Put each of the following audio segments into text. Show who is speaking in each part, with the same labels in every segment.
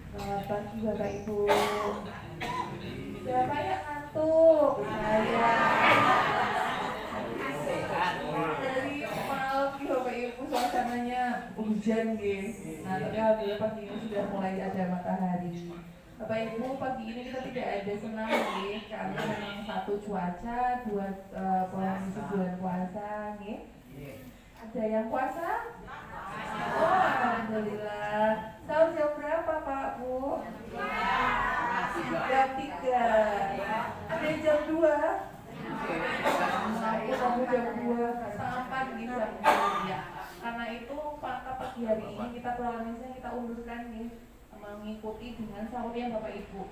Speaker 1: Selamat pagi Bapak Ibu. Siapa yang ngantuk? Saya. Dari malam nih Bapak Ibu suasananya hujan gitu. Nah tapi alhamdulillah pagi ini sudah mulai ada matahari. Bapak Ibu pagi ini kita tidak ada senam nih karena memang satu cuaca, dua kondisi bulan puasa nih. Ada yang puasa? Oh, alhamdulillah. Sahur jam berapa Pak Bu? Jam 3. Ada yang jam 2? Aku jam 2 setengah 4 bisa. Ya. Karena itu fakta pagi hari ini kita planisnya kita undurkan nih mengikuti dengan sahurnya Bapak Ibu.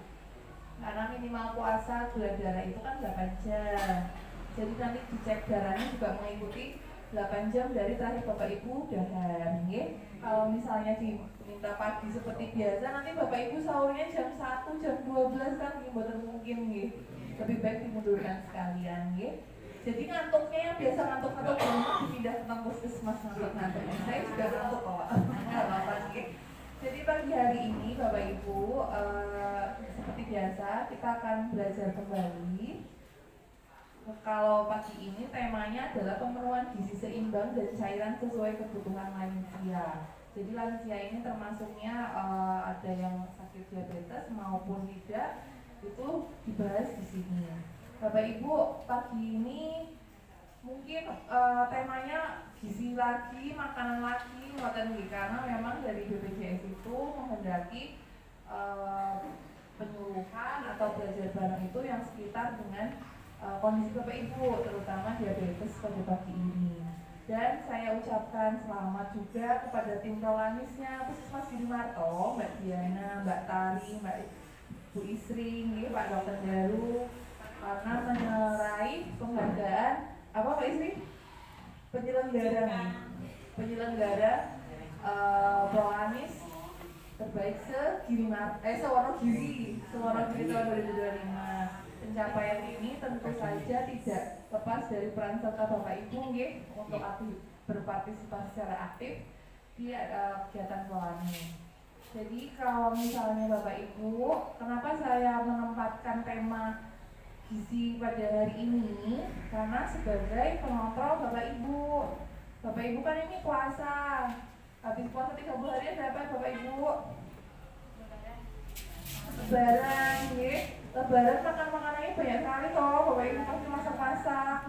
Speaker 1: Karena minimal puasa gula darah itu kan 8 jam. Jadi nanti dicek darahnya juga mengikuti 8 jam dari terakhir Bapak Ibu dahar. Kalau misalnya diminta pagi seperti biasa, nanti Bapak Ibu sahurnya jam 1, jam 12 kan betul mungkin gitu. Lebih baik dimundurkan sekalian gitu. Jadi ngantuknya yang biasa ngantuk-ngantuk dipindah ke puskesmas ngantuk-ngantuk. Saya juga ngantuk kok. Enggak apa-apa gitu. Jadi pagi hari ini Bapak Ibu seperti biasa kita akan belajar kembali. Kalau pagi ini temanya adalah pemenuhan gizi seimbang dan cairan sesuai kebutuhan lansia. Jadi lansia ini termasuknya ada yang sakit diabetes maupun tidak, itu dibahas di sini. Bapak Ibu pagi ini mungkin temanya gizi lagi, makanan lagi, karena memang dari BPJS itu menghendaki penyuluhan atau belajar bareng itu yang sekitar dengan kondisi Bapak Ibu, terutama diabetes pada pagi ini. Dan saya ucapkan selamat juga kepada tim Prolanisnya, Puskesmas Girimarto, Mbak Diana, Mbak Tari, Mbak Bu Isri, Pak Dr. Daru, karena menyeraih penghargaan apa Pak Isri? Penyelenggara Prolanis terbaik se-Wonogiri tahun 2025. Pencapaian ini tentu saja tidak lepas dari peran serta Bapak Ibu untuk berpartisipasi secara aktif di kegiatan Prolanis. Jadi kalau misalnya Bapak Ibu, kenapa saya menempatkan tema gizi pada hari ini? Karena sebagai pengontrol Bapak Ibu. Bapak Ibu kan ini puasa. Habis puasa 30 hari ada apa Bapak Ibu? Lebaran, Lebaran makan-makanannya banyak sekali toh, Bapak Ibu pasti masak-masak,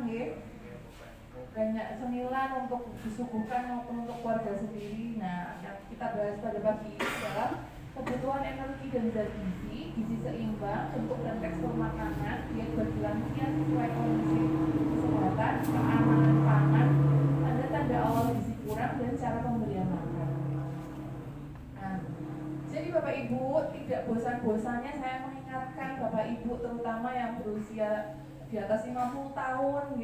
Speaker 1: banyak cemilan untuk disuguhkan maupun untuk keluarga sendiri. Nah, yang kita bahas pada pagi ini adalah kebutuhan energi dan zat gizi seimbang, bentuk dan tekstur makanan, diet bagi lansia sesuai kondisi kesehatan, keamanan pangan, tanda-tanda awal gizi kurang dan cara pemberian makan. Nah, jadi Bapak Ibu tidak bosan-bosannya saya mengingatkan Bapak Ibu terutama yang berusia di atas 50 tahun,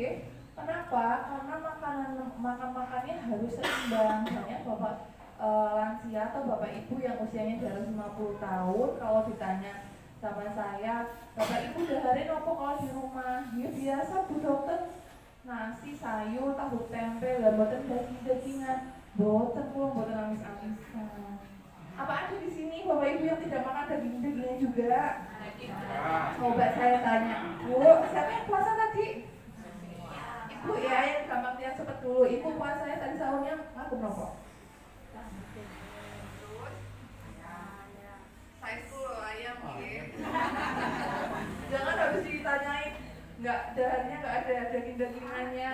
Speaker 1: Kenapa? Karena makannya harus seimbang. Misalnya Bapak lansia atau Bapak Ibu yang usianya di atas 50 tahun, kalau ditanya sama saya, Bapak Ibu daharin apa kalau di rumah? Ya biasa Bu Dokter, nasi, sayur, tahu tempe, boten daging-dagingan, boten amis-amisan. Apa ada di sini Bapak Ibu yang tidak makan daging-dagingan juga? Coba saya tanya, Bu, siapa yang puasa tadi? Ibu ya, yang gampang yang cepet dulu. Ibu puasanya tadi sahurnya aku merokok. Saya dulu ayam Jangan habis ditanyain, dahannya nggak ada, daging-dagingannya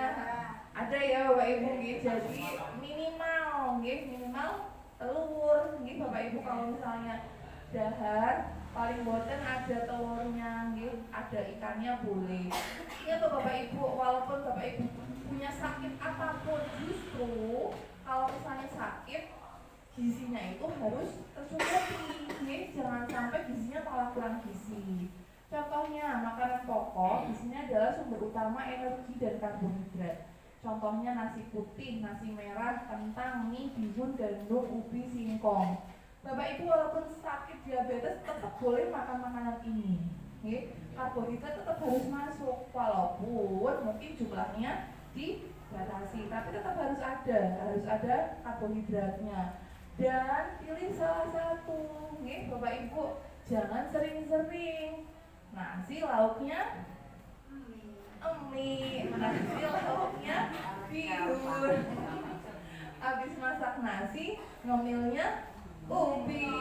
Speaker 1: ada ya Bapak Ibu Jadi minimal telur Bapak Ibu kalau misalnya dahar paling boten ada telurnya ada ikannya boleh. Ingat tuh Bapak Ibu, walaupun Bapak Ibu punya sakit apapun, justru kalau misalnya sakit gizinya itu harus tercukupi, jangan sampai gizinya malah kurang gizi. Contohnya makanan pokok, gizinya adalah sumber utama energi dan karbohidrat. Contohnya nasi putih, nasi merah, kentang, mie, bihun, gandum, ubi, singkong. Bapak Ibu walaupun sakit diabetes tetap boleh makan makanan ini. Karbohidrat tetap harus masuk, walaupun mungkin jumlahnya dibatasi, tapi tetap harus ada karbohidratnya. Dan pilih salah satu, Bapak Ibu, jangan sering-sering nasi lauknya mie, nasi lauknya bihun. Habis masak nasi ngemilnya ubi.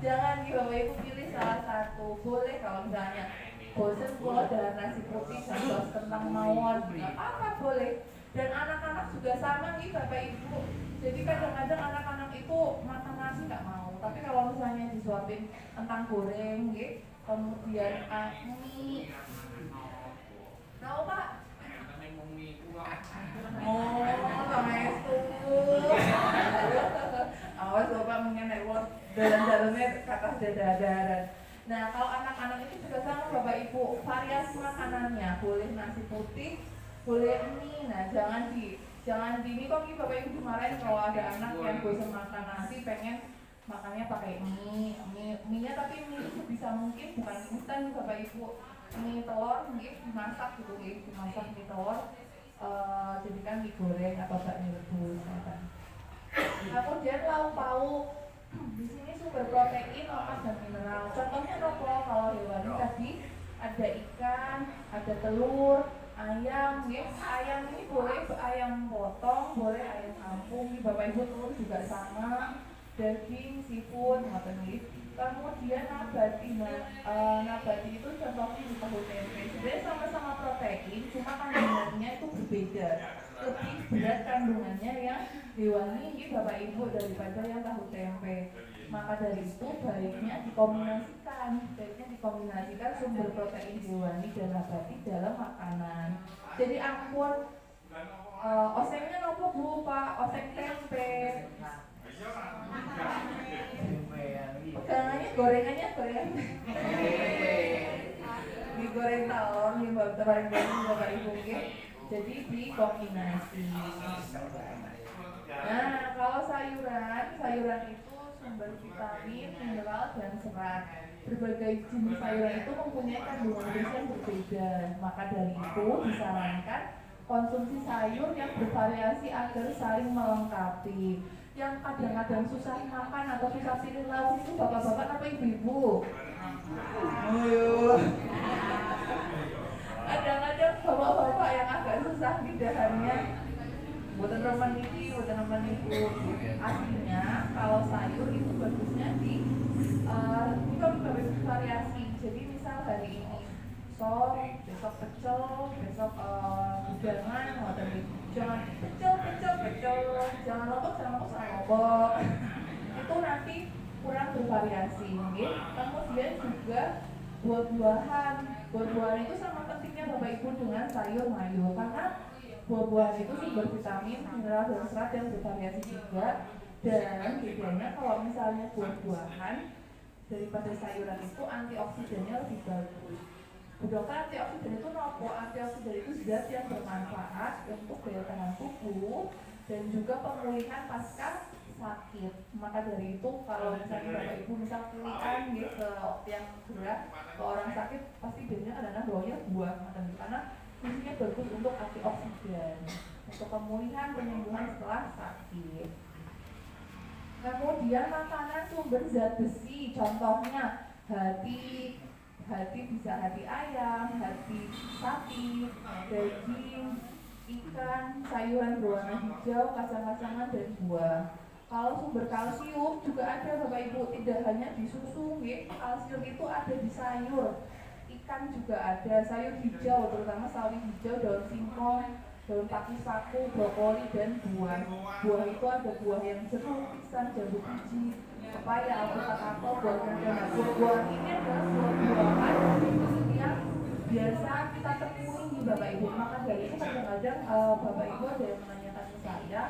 Speaker 1: Jangan Bapak Ibu pilih salah satu. Boleh kalau misalnya bosen pulau dengan nasi putih dan saus kentang mawon, nggak apa-apa, boleh. Dan anak-anak juga sama nih Bapak Ibu. Jadi kadang-kadang anak-anak itu makan nasi nggak mau, tapi kalau misalnya disuapin kentang goreng, gitu, kemudian mie, tahu Pak? Oh, sama itu. Awas Bapak mengenai dalam-dalamnya kata dadaran. Nah, kalau anak-anak itu juga sama Bapak Ibu, variasi makanannya boleh nasi putih, boleh mie. Nah, jangan di ini kok Bapak Ibu dimarahin kalau ada anak yang bosan makan nasi pengen makannya pakai mie-nya, tapi mie itu bisa mungkin bukan instan Bapak Ibu, mie telur mungkin dimasak gitu, dimasak mie telur, jadikan mie goreng atau bakmi rebus kan. Kemudian lauk pauk, di sini sumber protein, lemak dan mineral. Contohnya kalau hewani tadi ada ikan, ada telur, ayam, ayam ini boleh ayam potong, boleh ayam kampung, Bapak Ibu, telur juga sama, daging, seafood, kemudian nabati itu contohnya di tahu tempe. Sebenarnya sama-sama protein, cuma kandungannya itu berbeda. Lebih berat kandungannya yang hewani Bapak Ibu daripada yang tahu tempe. Maka dari itu baiknya dikombinasikan sumber protein hewani dan nabati dalam makanan. Jadi ampun, osengnya nopo Bu Pak, oseng tempe. Gorengannya digoreng talon, digoreng Bapak Ibu, jadi dikombinasi. Nah, kalau sayuran itu sumber vitamin, mineral, dan serat. Berbagai jenis sayuran itu mempunyai kandungan gizi yang berbeda. Maka dari itu disarankan konsumsi sayur yang bervariasi agar saling melengkapi. Yang kadang-kadang susah makan atau susah pilih lauk itu bapak-bapak apa ibu-ibu? Kadang-kadang bapak-bapak yang agak susah pidahannya, buatan teman itu. Artinya kalau sayur itu bagusnya kita variasi. Jadi misal hari ini sop, besok pecel, besok bujangan, jangan pecel, jangan lombok sama lombok. Itu nanti kurang bervariasi, okay? Kemudian juga buah-buahan itu sama pentingnya Bapak Ibu dengan sayur mayur, karena buah-buahan itu sumber vitamin, mineral, dan serat yang bervariasi juga. Dan bedanya kalau misalnya buah-buahan daripada sayuran itu antioksidannya lebih bagus. Dokter, antioksidan itu nopo? Antioksidan itu zat yang bermanfaat untuk daya tahan tubuh dan juga pemulihan pasca sakit. Maka dari itu kalau misalnya Bapak Ibu misal pilihan gitu yang berat ke orang sakit, pasti biasanya kadang-kadang bawanya buah karena fungsinya bagus untuk antioksidan, untuk pemulihan penyembuhan setelah sakit. Kemudian makanan sumber zat besi, contohnya hati bisa hati ayam, hati sapi, daging, ikan, sayuran berwarna hijau, kacang-kacangan, dan buah. Kalau sumber kalsium juga ada Bapak Ibu, tidak hanya di susu, kalsium itu ada di sayur, ikan juga ada, sayur hijau, terutama sawi hijau, daun singkong, daun pakis sagu, brokoli, dan buah. Buah itu ada buah yang jeruk, pisang, jambu biji, pepaya, alpukat, apel, buah naga. Buah ini adalah buah-buahan yang biasa kita temui di Bapak Ibu. Maka dari itu kadang-kadang Bapak Ibu ada yang menanyakan ke saya,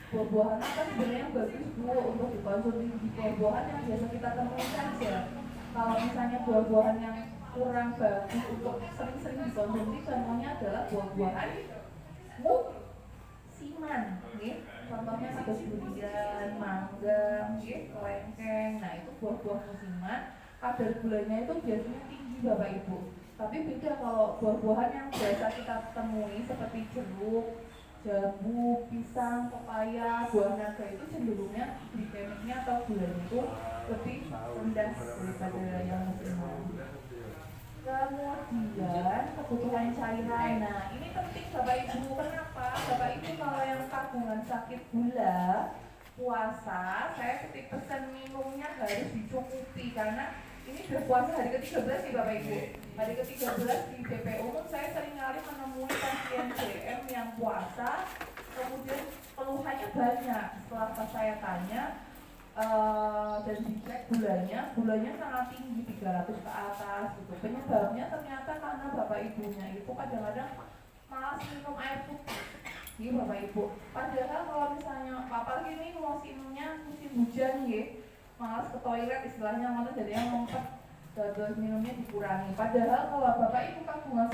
Speaker 1: buah-buahan apa sebenarnya yang bagus Bu untuk dikonsumsi? Buah-buahan yang biasa kita temui saja. Kalau misalnya buah-buahan yang kurang bagus untuk sering-sering dikonsumsi, contohnya adalah buah-buahan musiman, contohnya seperti durian, mangga, kelengkeng. Nah itu buah-buah musiman, kadar gulanya itu biasanya tinggi Bapak Ibu. Tapi beda kalau buah-buahan yang biasa kita temui seperti jeruk, jambu, pisang, pepaya, buah naga itu cenderungnya glikemiknya atau gulanya itu lebih panas daripada yang musiman. Kemudian kebutuhan cairan. Nah, ini penting Bapak Ibu. Kenapa? Bapak Ibu kalau yang kandungan sakit gula, puasa, saya titip pesan minumnya harus dicukupi karena ini sudah puasa hari ke-13 nih Bapak Ibu. Hari ke-13 di BPU saya sering kali menemui pasien CM yang puasa, kemudian keluhannya banyak. Setelah pas saya tanya dan dicek gulanya sangat tinggi, 300 ke atas gitu. Penyebabnya ternyata karena Bapak Ibunya itu kadang-kadang malas minum air putih. Iya Bapak Ibu. Padahal kalau misalnya apalagi ini musimnya musim hujan ya, malas ke toilet istilahnya ngono jadi yang ngumpet terus minumnya dikurangi. Padahal kalau Bapak Ibu kandungan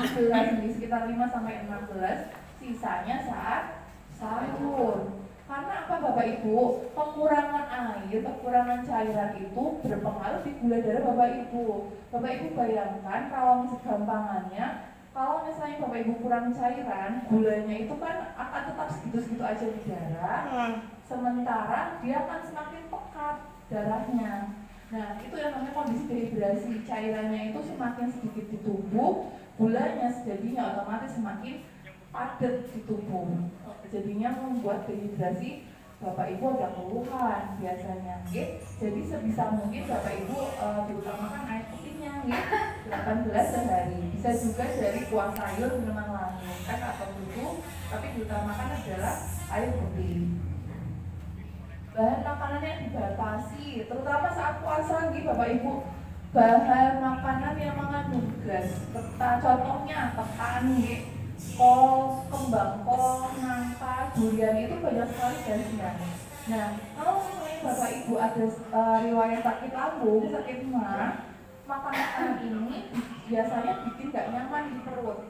Speaker 1: 16 nih sekitar 5 sampai 16, sisanya saat sahur. Karena apa Bapak Ibu? Pengurangan air, kekurangan cairan itu berpengaruh di gula darah Bapak Ibu. Bapak Ibu bayangkan kalau gampangannya, kalau misalnya Bapak Ibu kurang cairan, gulanya itu kan akan tetap segitu-segitu aja di darah, sementara dia akan semakin pekat darahnya. Nah, itu yang namanya kondisi dehidrasi. Cairannya itu semakin sedikit di tubuh, gulanya jadinya otomatis semakin padat di tubuh. Jadinya membuat dehidrasi Bapak Ibu ada keluhan biasanya. Jadi sebisa mungkin Bapak Ibu diutamakan air putihnya 8 gelas sehari. Bisa juga dari kuah sayur, minuman lain, teh atau susu, tapi diutamakan adalah air putih. Bahan makanan yang dibatasi, terutama saat puasa Bapak Ibu. Bahan makanan yang mengandung gas, contohnya ketan kol, kembang kol, nangka, durian itu banyak sekali gasnya. Nah, kalau misalnya Bapak Ibu ada riwayat sakit lambung, sakit mah, makanan ini biasanya bikin gak nyaman di perut.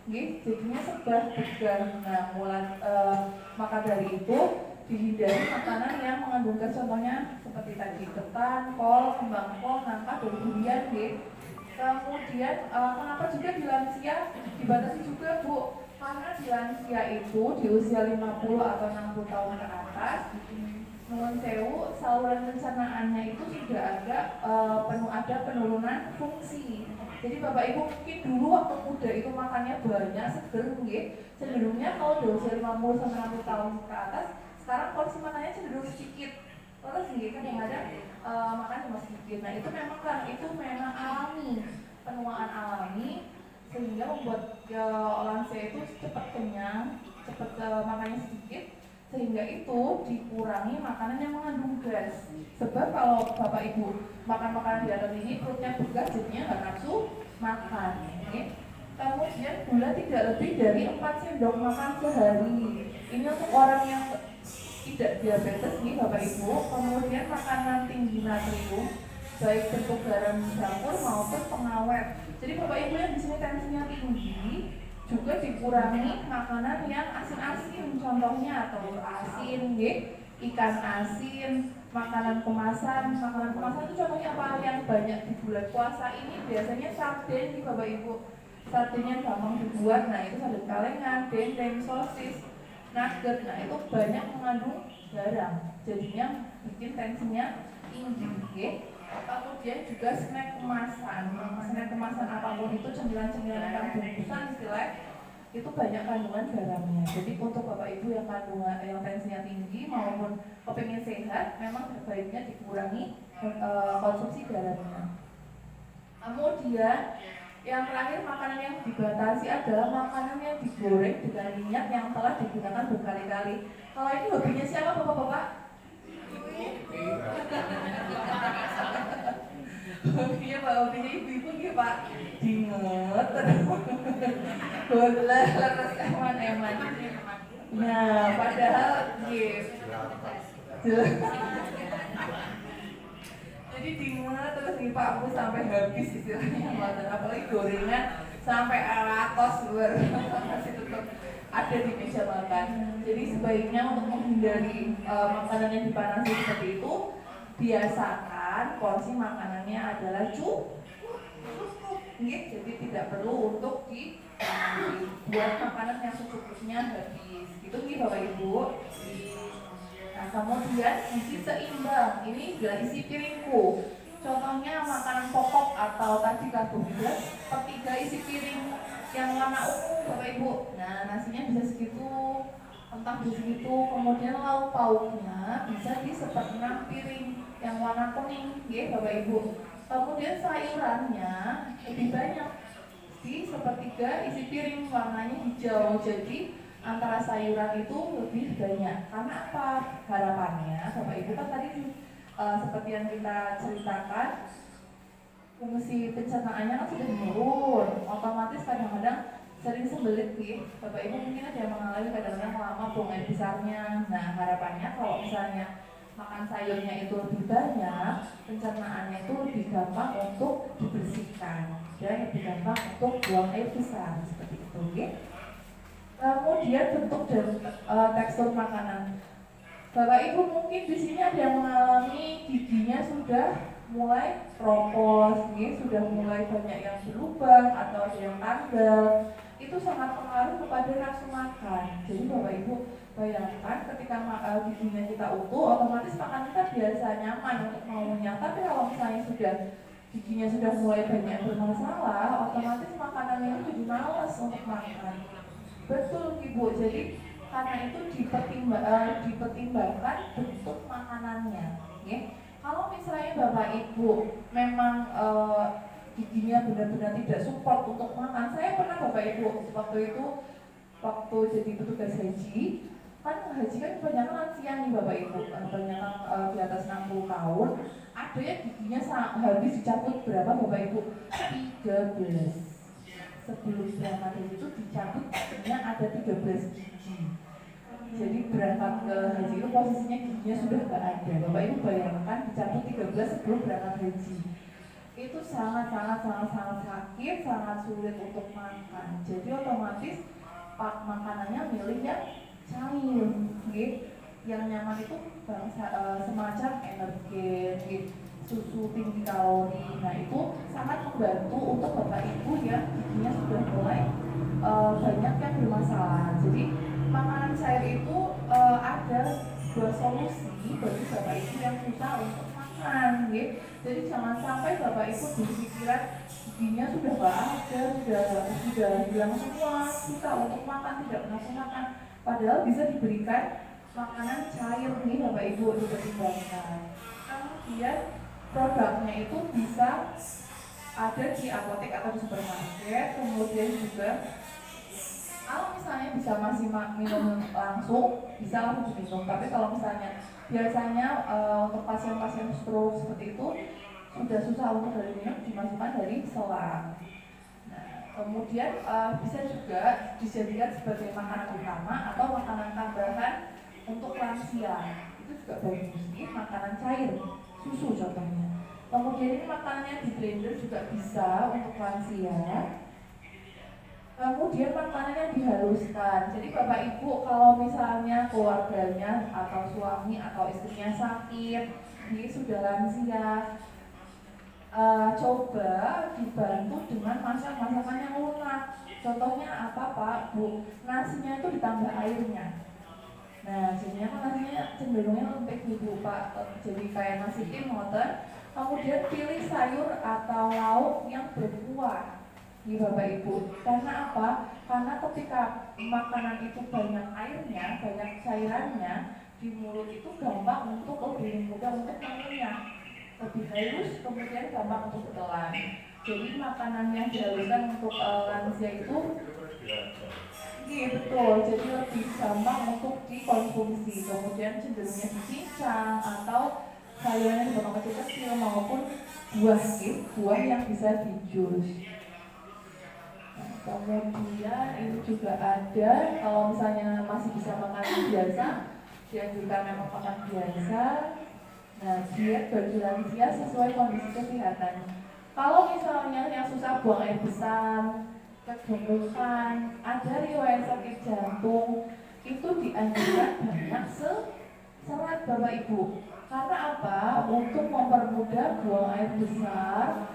Speaker 1: Jadinya sebah tegang. Nah, maka dari itu dihindari makanan yang mengandung gas, contohnya seperti tadi ketan, kol, kembang kol, nangka, dan durian Kemudian kenapa juga di lansia dibatasi juga Bu? Karena di lansia itu di usia 50 atau 60 tahun ke atas, nuwun sewu, saluran pencernaannya itu sudah ada penurunan fungsi. Jadi Bapak Ibu mungkin dulu waktu muda itu makannya banyak, seger cenderungnya kalau di usia 50 sampai 60 tahun ke atas, sekarang porsi makannya cenderung sedikit. Terus kan yang ada makan cuma sedikit. Nah itu memang alami, penuaan alami, sehingga membuat lansia itu cepat kenyang, cepat makannya sedikit, sehingga itu dikurangi makanan yang mengandung gas. Sebab kalau Bapak Ibu makan makanan di atas ini perutnya bergas, jadinya nggak nafsu makan. Kemudian gula tidak lebih dari 4 sendok makan sehari. Ini untuk orang yang tidak diabetes Bapak Ibu. Kemudian makanan tinggi natrium, baik bentuk garam campur maupun pengawet. Jadi Bapak Ibu yang di sini tensinya tinggi, juga dikurangi makanan yang asin-asin, contohnya telur asin, ikan asin, makanan kemasan. Makanan kemasan itu contohnya apa yang banyak di bulan puasa ini? Biasanya sarden Bapak Ibu. Sardennya gampang dibuat. Nah itu sarden kalengan, dendeng, sosis, nugget. Nah itu banyak mengandung garam, jadinya bikin tensinya tinggi. Kemudian juga snack kemasan apapun itu, cemilan-cemilan bungkusan istilah itu banyak kandungan garamnya. Jadi untuk Bapak Ibu yang tensinya tinggi maupun kepingin sehat, memang sebaiknya dikurangi konsumsi garamnya. Kemudian yang terakhir, makanan yang dibatasi adalah makanan yang digoreng dengan minyak yang telah digunakan berkali-kali. Kalau ini hobinya siapa Bapak-bapak? Hobinya ibu-ibu Pak. Dinget. Boleh leres eman-eman. Nah, padahal jadi dinget terus Pak Bu sampai habis istilahnya, apalagi gorengan sampai alatos luar tutup ada di meja makan. Jadi sebaiknya untuk menghindari makanan yang dipanasi seperti itu, biasakan porsi makanannya adalah cukup. Jadi tidak perlu untuk dibuat makanan yang secukupnya habis. Gitu Bapak Ibu. Nah kemudian gizi seimbang, ini adalah isi piringku. Contohnya makanan pokok atau tadi karbohidrat, sepertiga isi piring yang warna ungu Bapak Ibu. Nah, nasinya bisa segitu, entah bisa segitu. Kemudian lauk pauknya bisa di 1/6 piring yang warna kuning, ya Bapak Ibu. Kemudian sayurannya lebih banyak, di 1/3 isi piring warnanya hijau. Jadi antara sayuran itu lebih banyak. Karena apa? Harapannya Bapak Ibu kan tadi seperti yang kita ceritakan, fungsi pencernaannya kan sudah menurun, otomatis kadang-kadang sering sembelit nih. Bapak Ibu mungkin ada yang mengalami kadang-kadang lama buang air besarnya. Nah, harapannya kalau misalnya makan sayurnya itu lebih banyak, pencernaannya itu lebih gampang untuk dibersihkan dan lebih gampang untuk buang air besar seperti itu, ya. Kemudian bentuk dan tekstur makanan. Bapak Ibu mungkin di sini ada yang mengalami giginya sudah mulai keropos, sudah mulai banyak yang berlubang atau ada yang tanggal. Itu sangat pengaruh kepada nafsu makan. Jadi Bapak Ibu bayangkan ketika giginya kita utuh, otomatis makan kita biasa nyaman untuk maunya. Tapi kalau misalnya giginya sudah mulai banyak bermasalah, otomatis makanannya itu jadi malas untuk makan. Betul Ibu. Jadi karena itu dipertimbangkan bentuk makanannya, ya. Kalau misalnya Bapak Ibu memang giginya benar-benar tidak support untuk makan, saya pernah Bapak Ibu waktu jadi petugas haji, kan haji kan kebanyakan lansia nih Bapak Ibu, kebanyakan di atas 60 tahun, ada yang giginya habis dicabut berapa Bapak Ibu? 13. Sebelum berangkat haji itu dicabut giginya ada 13 gigi. Jadi berangkat ke haji itu posisinya giginya sudah gak ada. Bapak Ibu bayangkan dicabut 13 sebelum berangkat haji. Itu sangat sakit, sangat sulit untuk makan. Jadi otomatis makanannya milih yang cair, gitu. Yang nyaman itu semacam energen, susu tinggi kalori. Nah itu sangat membantu untuk Bapak Ibu yang giginya sudah mulai banyak yang bermasalah. Jadi makanan cair itu ada dua solusi bagi Bapak Ibu yang susah untuk makan, gitu. Jadi jangan sampai Bapak Ibu berpikiran giginya sudah gak ada, sudah hilang semua, susah untuk makan, tidak nafsu makan. Padahal bisa diberikan makanan cair nih Bapak Ibu, dipertimbangkan. Kemudian produknya itu bisa ada di apotek atau di supermarket. Kemudian juga kalau misalnya bisa masih minum langsung, bisa langsung diminum. Tapi kalau misalnya biasanya untuk pasien-pasien stroke seperti itu sudah susah untuk dari minum, dimasukkan dari selang. Nah, kemudian bisa juga dijadikan sebagai makanan utama atau makanan tambahan untuk lansia. Itu juga bagus nih, makanan cair, susu contohnya. Kemudian ini makanannya di blender juga bisa untuk lansia. Kemudian makanannya dihaluskan. Jadi Bapak Ibu kalau misalnya keluarganya atau suami atau istrinya sakit, ini sudah lansia, coba dibantu dengan masakan yang lunak. Contohnya apa Pak, Bu? Nasinya itu ditambah airnya. Nah, jadinya kan nasinya cenderungnya lembek gitu Pak, jadi kayak nasi tim motor. Kemudian pilih sayur atau lauk yang berkuah di Bapak Ibu. Karena apa? Karena ketika makanan itu banyak airnya, banyak cairannya, di mulut itu gampang untuk lebih mudah untuk mengunyah, lebih halus, kemudian gampang untuk ditelan. Jadi makanan yang dihaluskan untuk lansia itu iya betul, jadi lebih gampang untuk dikonsumsi. Kemudian cenderungnya dicincang atau sayurannya dipotong kecil-kecil maupun buah yang bisa dijus. Nah, kemudian ini juga ada, kalau misalnya masih bisa makan biasa, dianjurkan memang makan biasa. Nah, diet bagi lansia sesuai kondisi kesehatan. Kalau misalnya yang susah buang air besar, kegemukan, ada riwayat sakit jantung, itu dianjurkan banyak serat Bapak Ibu. Karena apa? Untuk mempermudah buang air besar.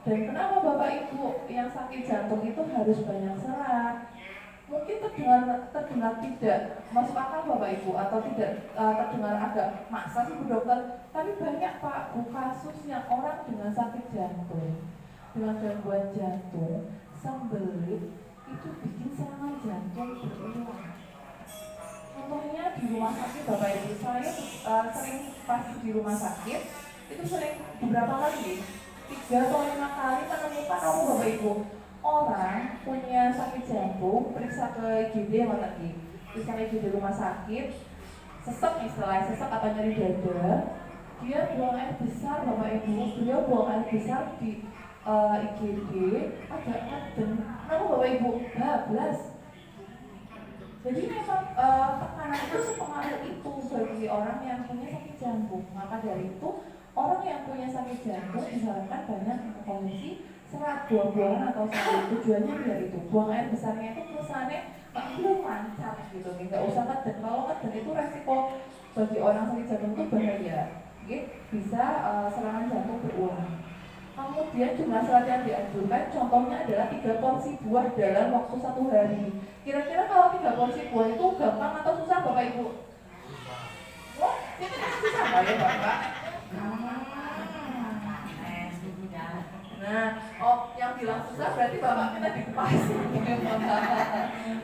Speaker 1: Dan kenapa Bapak Ibu yang sakit jantung itu harus banyak serat? Mungkin terdengar tidak masuk akal Bapak Ibu atau tidak terdengar agak masa sih Bu Dokter, tapi banyak Pak Bu kasus yang orang dengan sakit jantung, dengan gangguan jantung, sembelit itu bikin serangan jantung berulang. Contohnya di rumah sakit Bapak Ibu, saya sering pas di rumah sakit itu sering beberapa kali 3 atau 5 kali menemukan Bapak Ibu orang punya sakit jantung, periksa ke IGD yang tadi, periksa ke IGD rumah sakit, sesek istilahnya, sesek atau nyeri dada, dia buang air besar Bapak Ibu, dia buang air besar di IGD, agak ngeden, kenapa Bapak Ibu? Bablas. Jadi memang tekanan itu sepengaruh itu bagi orang yang punya sakit jantung. Maka dari itu orang yang punya sakit jantung disarankan banyak mengkonsumsi serat buah-buahan atau sayur. Tujuannya biar itu buang air besarnya itu kesannya belum lancar gitu, nggak usah ngeden. Kalau ngeden itu resiko bagi orang sakit jantung itu bahaya, bisa serangan jantung berulang. Kemudian jumlah serat yang dianjurkan contohnya adalah 3 porsi buah dalam waktu 1 hari. Kira-kira kalau 3 porsi buah itu gampang atau susah Bapak Ibu? Oh, itu susah Pak ya Bapak? Nah, yang bilang susah berarti Bapak kita dikupas.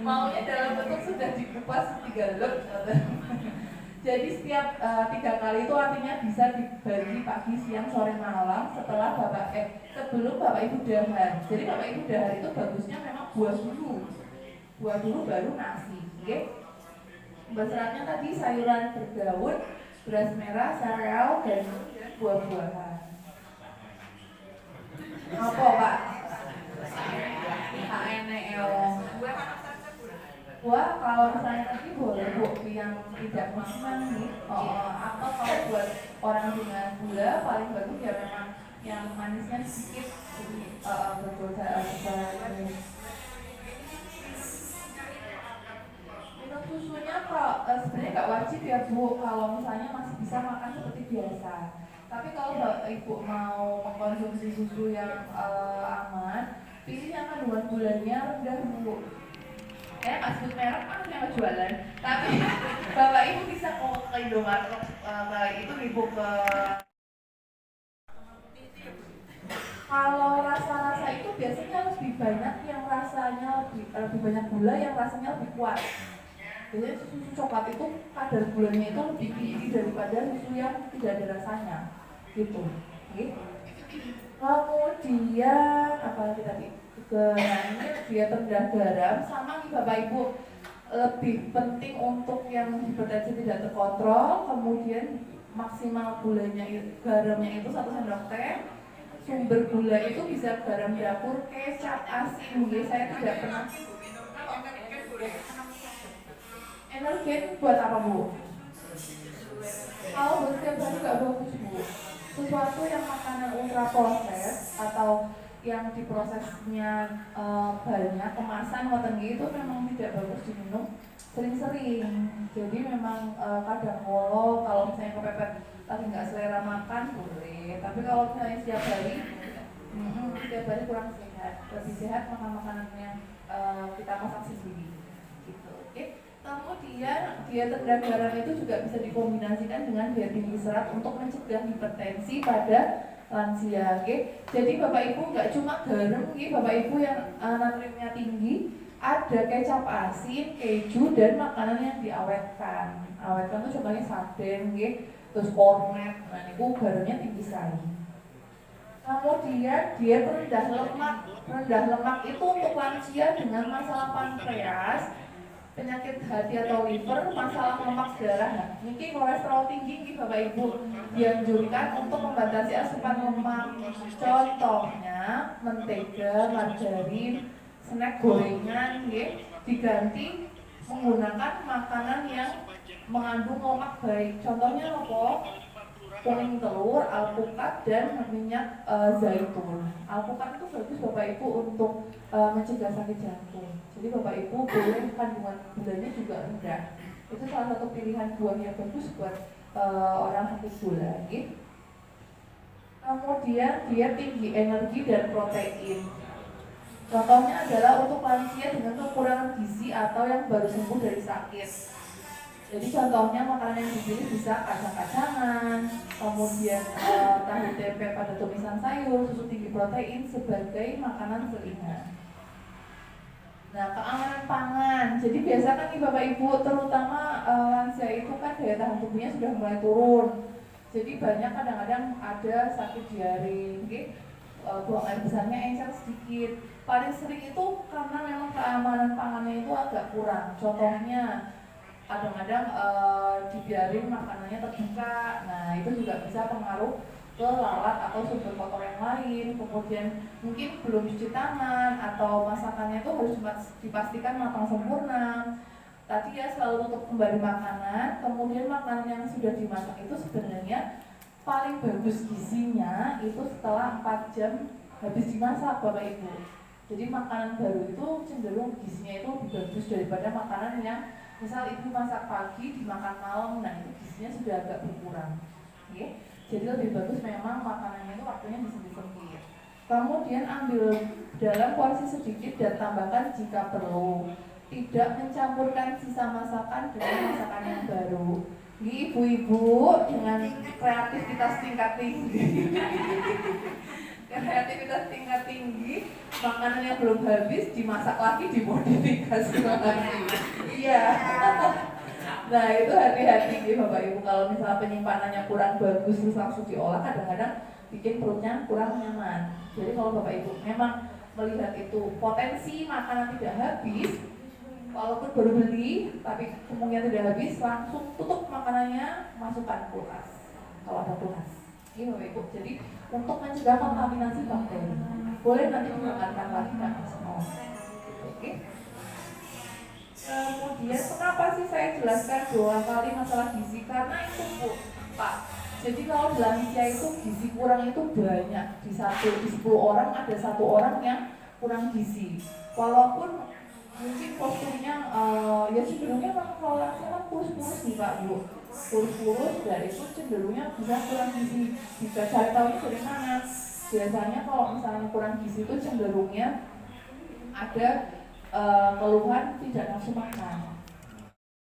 Speaker 1: Maunya dalam bentuk sudah dikupas 3 lot. Jadi setiap 3 kali itu artinya bisa dibagi pagi, siang, sore, malam setelah sebelum Bapak Ibu dahar. Jadi Bapak Ibu dahar itu bagusnya memang buah dulu baru nasi. Seratnya tadi sayuran berdaun, beras merah, sereal, dan buah-buahan. Apa Pak? HNL. Wah, kalau misalnya tadi boleh Bu, yang tidak manis nih, atau kalau buat orang dengan gula paling bagus ya memang yang manisnya sedikit, betul saya minum susunya kok sebenarnya nggak wajib ya Bu, kalau misalnya masih bisa makan seperti biasa. Tapi kalau Ibu mau mengkonsumsi susu yang aman, pilih yang kandungan gulanya rendah Bu. Nggak sebut merek yang jualan, tapi Bapak Ibu bisa ke Indomaret, itu Ibu ke. Kalau rasa-rasa itu biasanya lebih banyak yang rasanya lebih banyak gula, yang rasanya lebih kuat. Biasanya susu coklat itu kadar gulanya itu lebih tinggi daripada susu yang tidak ada rasanya, gitu. Kemudian apa lagi tadi? Ini dia rendah garam, sama nih Bapak Ibu, lebih penting untuk yang hipertensi tidak terkontrol. Kemudian maksimal gulanya garamnya itu 1 sendok teh. Sumber gula itu bisa garam dapur, kecap, asin. Saya tidak pernah. Energen buat apa Bu? Kalau buat setiap hari nggak bagus Bu. Sesuatu yang makanan ultra proses atau yang diprosesnya banyak, kemasan itu memang tidak bagus diminum sering-sering. Jadi memang kadang kalau misalnya kepepet lagi nggak selera makan boleh, tapi kalau misalnya setiap hari kurang sehat. Lebih sehat makan makanan yang kita masak sendiri gitu. Kemudian diet rendah garam itu juga bisa dikombinasikan dengan diet tinggi serat untuk mencegah hipertensi pada lansia. Jadi Bapak Ibu nggak cuma garam, Bapak Ibu yang natriumnya tinggi, ada kecap asin, keju, dan makanan yang diawetkan. Awetkan itu contohnya sarden, terus kornet. Nah itu garamnya tinggi sekali. Kemudian diet rendah lemak. Rendah lemak itu untuk lansia dengan masalah pankreas, penyakit hati atau liver, masalah lemak darah. Mungkin kolesterol tinggi Bapak Ibu dianjurkan untuk membatasi asupan lemak. Contohnya mentega, margarin, snack gorengan, diganti menggunakan makanan yang mengandung lemak baik. Contohnya apa? Kuning telur, alpukat, dan minyak zaitun. Alpukat itu bagus Bapak Ibu untuk mencegah sakit jantung. Jadi Bapak Ibu boleh kandungan gulanya juga rendah. Itu salah satu pilihan buah yang bagus buat orang sakit gula. Kemudian dia tinggi energi dan protein. Contohnya adalah untuk lansia dengan kekurangan gizi atau yang baru sembuh dari sakit. Jadi contohnya makanan yang dipilih bisa kacang-kacangan, kemudian tahu tempe pada tumisan sayur, susu tinggi protein sebagai makanan selingan. Nah, keamanan pangan. Jadi biasa kan nih Bapak Ibu, terutama lansia itu kan daya tahan tubuhnya sudah mulai turun. Jadi banyak kadang-kadang ada sakit diare, okay? Buang air besarnya encer sedikit. Paling sering itu karena memang keamanan pangannya itu agak kurang. Contohnya kadang-kadang dibiarin makanannya terbuka. Nah, itu juga bisa pengaruh ke lalat atau sumber kotor yang lain. Kemudian mungkin belum cuci tangan atau masakannya itu harus dipastikan matang sempurna. Tadi ya selalu tutup kembali makanan. Kemudian makanan yang sudah dimasak itu sebenarnya paling bagus gizinya itu setelah 4 jam habis dimasak Bapak Ibu. Jadi makanan baru itu cenderung gizinya itu lebih bagus daripada makanan yang misal ibu masak pagi dimakan malam, nah itu gizinya sudah agak berkurang. Okay? Jadi lebih bagus memang makanannya itu waktunya disempit-sempit. Kemudian ambil dalam porsi sedikit dan tambahkan jika perlu. Tidak mencampurkan sisa masakan dengan masakan yang baru. Ini ibu-ibu dengan kreativitas tingkat tinggi. Kreativitas tingkat tinggi, makanan yang belum habis dimasak lagi, dimodifikasi lagi. Iya. Nah itu hati-hati nih Bapak Ibu, kalau misalnya penyimpanannya kurang bagus terus langsung diolah, kadang-kadang bikin perutnya kurang nyaman. Jadi kalau Bapak Ibu memang melihat itu potensi makanan tidak habis, walaupun baru beli tapi kemungkinan tidak habis, langsung tutup makanannya, masukkan kulkas kalau ada kulkas. Ini Bapak Ibu, jadi untuk mencegah kontaminasi bakteri, boleh nanti dimakan lagi kan Mas? Oke. Kemudian kenapa sih saya jelaskan 2 kali masalah gizi? Karena itu Bu, Pak. Jadi kalau di lansia itu gizi kurang itu banyak. Di 10 orang ada 1 orang yang kurang gizi. Walaupun mungkin posturnya ya cenderungnya kalau lansia kan kurus-kurus nih Pak Bu. Kurus-kurus dan itu cenderungnya bisa kurang gizi. Bisa cari tahunya dari mana? Biasanya kalau misalnya kurang gizi itu cenderungnya ada keluhan tidak nafsu makan.